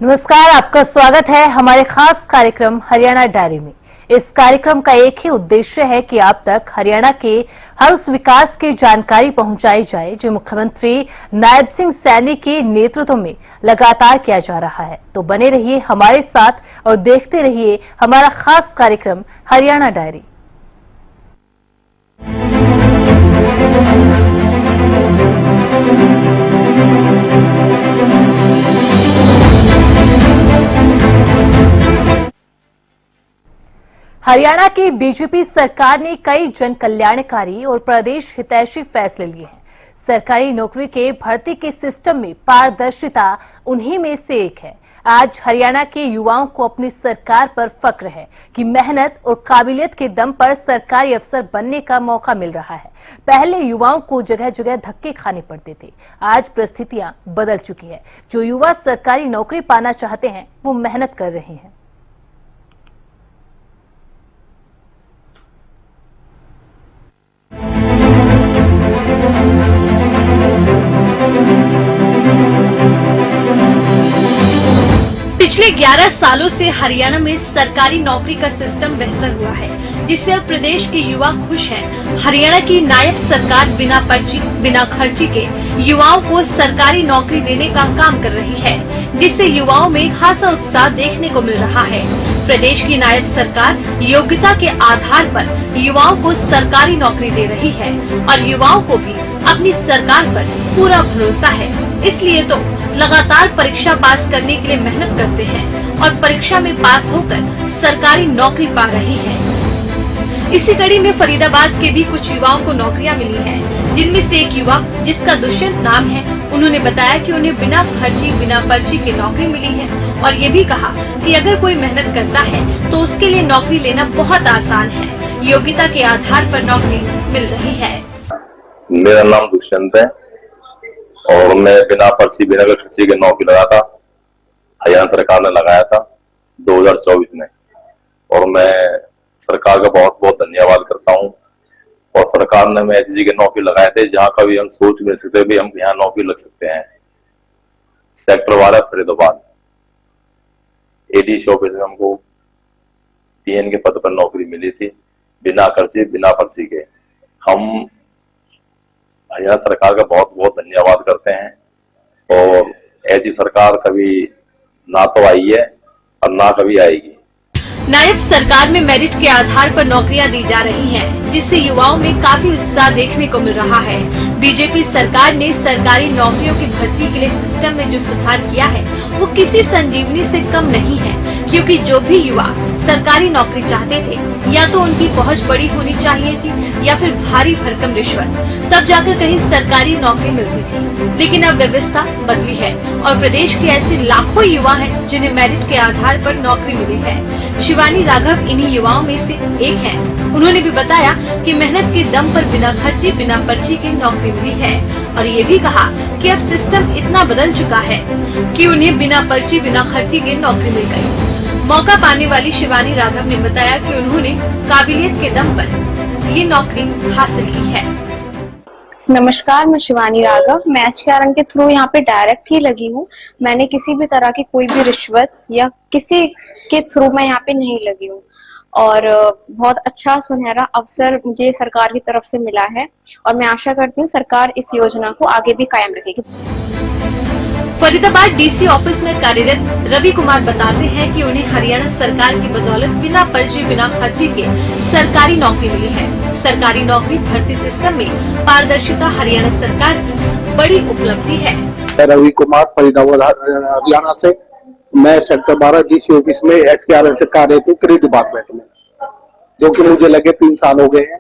नमस्कार, आपका स्वागत है हमारे खास कार्यक्रम हरियाणा डायरी में। इस कार्यक्रम का एक ही उद्देश्य है कि आप तक हरियाणा के हर उस विकास की जानकारी पहुंचाई जाए जो मुख्यमंत्री नायब सिंह सैनी के नेतृत्व में लगातार किया जा रहा है। तो बने रहिए हमारे साथ और देखते रहिए हमारा खास कार्यक्रम हरियाणा डायरी। हरियाणा की बीजेपी सरकार ने कई जन कल्याणकारी और प्रदेश हितैषी फैसले लिए हैं। सरकारी नौकरी के भर्ती के सिस्टम में पारदर्शिता उन्हीं में से एक है। आज हरियाणा के युवाओं को अपनी सरकार पर फक्र है कि मेहनत और काबिलियत के दम पर सरकारी अफसर बनने का मौका मिल रहा है। पहले युवाओं को जगह जगह धक्के खाने पड़ते थे, आज परिस्थितियां बदल चुकी है। जो युवा सरकारी नौकरी पाना चाहते हैं वो मेहनत कर रहे हैं। पिछले 11 सालों से हरियाणा में सरकारी नौकरी का सिस्टम बेहतर हुआ है, जिससे अब प्रदेश के युवा खुश हैं। हरियाणा की नायब सरकार बिना पर्ची बिना खर्ची के युवाओं को सरकारी नौकरी देने का काम कर रही है, जिससे युवाओं में खासा उत्साह देखने को मिल रहा है। प्रदेश की नायब सरकार योग्यता के आधार पर युवाओं को सरकारी नौकरी दे रही है और युवाओं को भी अपनी सरकार पर पूरा भरोसा है। इसलिए तो लगातार परीक्षा पास करने के लिए मेहनत करते हैं और परीक्षा में पास होकर सरकारी नौकरी पा रहे हैं। इसी कड़ी में फरीदाबाद के भी कुछ युवाओं को नौकरियां मिली हैं, जिनमें से एक युवा जिसका दुष्यंत नाम है, उन्होंने बताया कि उन्हें बिना खर्ची बिना पर्ची के नौकरी मिली है और ये भी कहा कि अगर कोई मेहनत करता है तो उसके लिए नौकरी लेना बहुत आसान है। योग्यता के आधार पर नौकरी मिल रही है। मेरा नाम दुष्यंत है और मैं बिना पर्ची बिना खर्ची के नौकरी लगा था। हरियाणा सरकार ने लगाया था 2024 में और मैं सरकार का बहुत बहुत धन्यवाद करता हूं। और सरकार ने मैं ऐसी जगह नौकरी लगाए थे जहां कभी हम सोच नहीं सकते भी हम यहाँ नौकरी लग सकते हैं। सेक्टर 12 फरीदाबाद एडीसी ऑफिस में हमको पीएन के पद पर नौकरी मिली थी, बिना खर्ची बिना पर्ची के। हम हरियाणा सरकार का बहुत बहुत धन्यवाद करते हैं और ऐसी सरकार कभी ना तो आई है और ना कभी आएगी। नायब सरकार में मेरिट के आधार पर नौकरियां दी जा रही हैं, जिससे युवाओं में काफी उत्साह देखने को मिल रहा है। बीजेपी सरकार ने सरकारी नौकरियों की भर्ती के लिए सिस्टम में जो सुधार किया है वो किसी संजीवनी से कम नहीं है, क्योंकि जो भी युवा सरकारी नौकरी चाहते थे या तो उनकी पहुंच बड़ी होनी चाहिए थी या फिर भारी भरकम रिश्वत, तब जाकर कहीं सरकारी नौकरी मिलती थी। लेकिन अब व्यवस्था बदली है और प्रदेश के ऐसे लाखों युवा हैं जिन्हें मेरिट के आधार पर नौकरी मिली है। शिवानी राघव इन्हीं युवाओं में से एक हैं। उन्होंने भी बताया कि मेहनत के दम पर बिना खर्ची बिना पर्ची की नौकरी मिली है और ये भी कहा कि अब सिस्टम इतना बदल चुका है कि उन्हें बिना पर्ची बिना खर्ची की नौकरी मिल गई। मौका पाने वाली शिवानी राघव ने बताया कि उन्होंने काबिलियत के दम पर ये नौकरी हासिल की है। नमस्कार, मैं शिवानी राघव। मैं HKRN के थ्रू यहाँ पे डायरेक्ट ही लगी हूँ। मैंने किसी भी तरह की कोई भी रिश्वत या किसी के थ्रू मैं यहाँ पे नहीं लगी हूँ और बहुत अच्छा सुनहरा अवसर मुझे सरकार की तरफ से मिला है और मैं आशा करती हूँ सरकार इस योजना को आगे भी कायम रखेगी। फरीदाबाद डीसी ऑफिस में कार्यरत रवि कुमार बताते हैं कि उन्हें हरियाणा सरकार की बदौलत बिना पर्ची बिना खर्ची के सरकारी नौकरी मिली है। सरकारी नौकरी भर्ती सिस्टम में पारदर्शिता हरियाणा सरकार की बड़ी उपलब्धि है। रवि कुमार फरीदाबाद हरियाणा से। मैं सेक्टर 12 डीसी ऑफिस में HKRN से कार्यरत हूँ क्रेडिट डिपार्टमेंट में, जो कि मुझे लगे 3 साल हो गए हैं।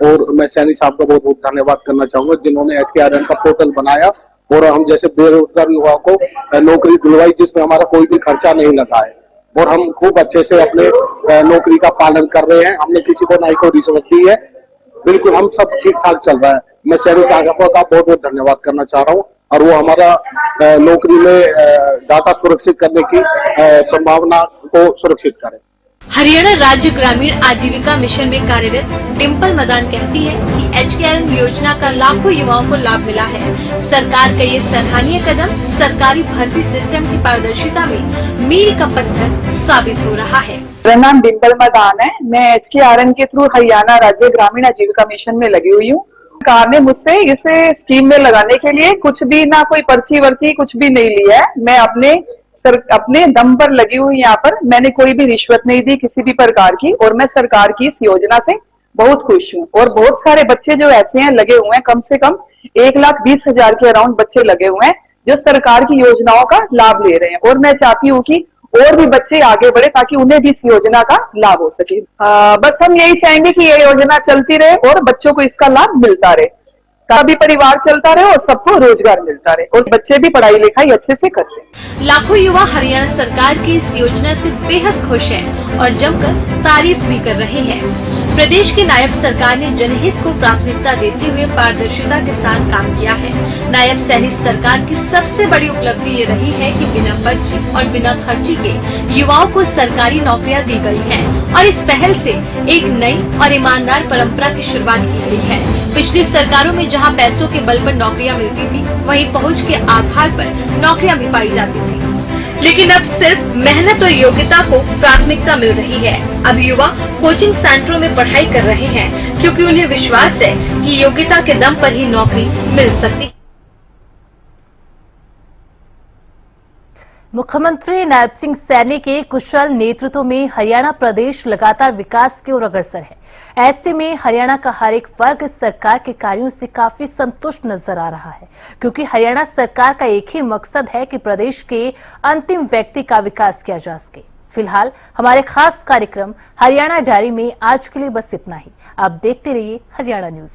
और मैं सैनी साहब का बहुत बहुत धन्यवाद करना चाहूंगा जिन्होंने HKRN का पोर्टल बनाया और हम जैसे बेरोजगार युवाओं को नौकरी दिलवाई जिसमें हमारा कोई भी खर्चा नहीं लगा है और हम खूब अच्छे से अपने नौकरी का पालन कर रहे हैं। हमने किसी को ना कोई रिश्वत दी है, बिल्कुल हम सब ठीक ठाक चल रहा है। मैं सैनी साहब का बहुत बहुत धन्यवाद करना चाह रहा हूँ और वो हमारा नौकरी में डाटा सुरक्षित करने की संभावना को सुरक्षित करे। हरियाणा राज्य ग्रामीण आजीविका मिशन में कार्यरत डिम्पल मदान कहती है कि HKRN योजना का लाखों युवाओं को लाभ मिला है। सरकार का ये सराहनीय कदम सरकारी भर्ती सिस्टम की पारदर्शिता में मील का पत्थर साबित हो रहा है। मेरा नाम डिम्पल मदान है। मैं HKRN के थ्रू हरियाणा राज्य ग्रामीण आजीविका मिशन में लगी हुई हूँ। सरकार ने मुझसे इसे स्कीम में लगाने के लिए कुछ भी ना कोई पर्ची वर्ची कुछ भी नहीं लिया है। मैं अपने दम पर लगी हुई यहाँ पर। मैंने कोई भी रिश्वत नहीं दी किसी भी प्रकार की, और मैं सरकार की इस योजना से बहुत खुश हूँ। और बहुत सारे बच्चे जो ऐसे हैं लगे हुए हैं, कम से कम 1,20,000 के अराउंड बच्चे लगे हुए हैं जो सरकार की योजनाओं का लाभ ले रहे हैं। और मैं चाहती हूँ कि और भी बच्चे आगे बढ़े ताकि उन्हें भी इस योजना का लाभ हो सके। बस हम यही चाहेंगे कि ये योजना चलती रहे और बच्चों को इसका लाभ मिलता रहे, तभी परिवार चलता रहे और सबको रोजगार मिलता रहे और बच्चे भी पढ़ाई लिखाई अच्छे से करते हैं। लाखों युवा हरियाणा सरकार की इस योजना से बेहद खुश हैं और जमकर तारीफ भी कर रहे हैं। प्रदेश की नायब सरकार ने जनहित को प्राथमिकता देते हुए पारदर्शिता के साथ काम किया है। नायब सैनिक सरकार की सबसे बड़ी उपलब्धि ये रही है कि बिना पर्ची और बिना खर्ची के युवाओं को सरकारी नौकरियां दी गई हैं और इस पहल से एक नई और ईमानदार परंपरा की शुरुआत की गई है। पिछली सरकारों में जहां पैसों के बल पर नौकरियां मिलती थी, वहीं पहुंच के आधार पर नौकरियां भी पाई जाती थी, लेकिन अब सिर्फ मेहनत और योग्यता को प्राथमिकता मिल रही है। अब युवा कोचिंग सेंटरों में पढ़ाई कर रहे हैं क्योंकि उन्हें विश्वास है कि योग्यता के दम पर ही नौकरी मिल सकती है। मुख्यमंत्री नायब सिंह सैनी के कुशल नेतृत्व में हरियाणा प्रदेश लगातार विकास की ओर अग्रसर है। ऐसे में हरियाणा का हर एक वर्ग सरकार के कार्यों से काफी संतुष्ट नजर आ रहा है, क्योंकि हरियाणा सरकार का एक ही मकसद है कि प्रदेश के अंतिम व्यक्ति का विकास किया जा सके। फिलहाल हमारे खास कार्यक्रम हरियाणा डायरी में आज के लिए बस इतना ही। आप देखते रहिए हरियाणा न्यूज।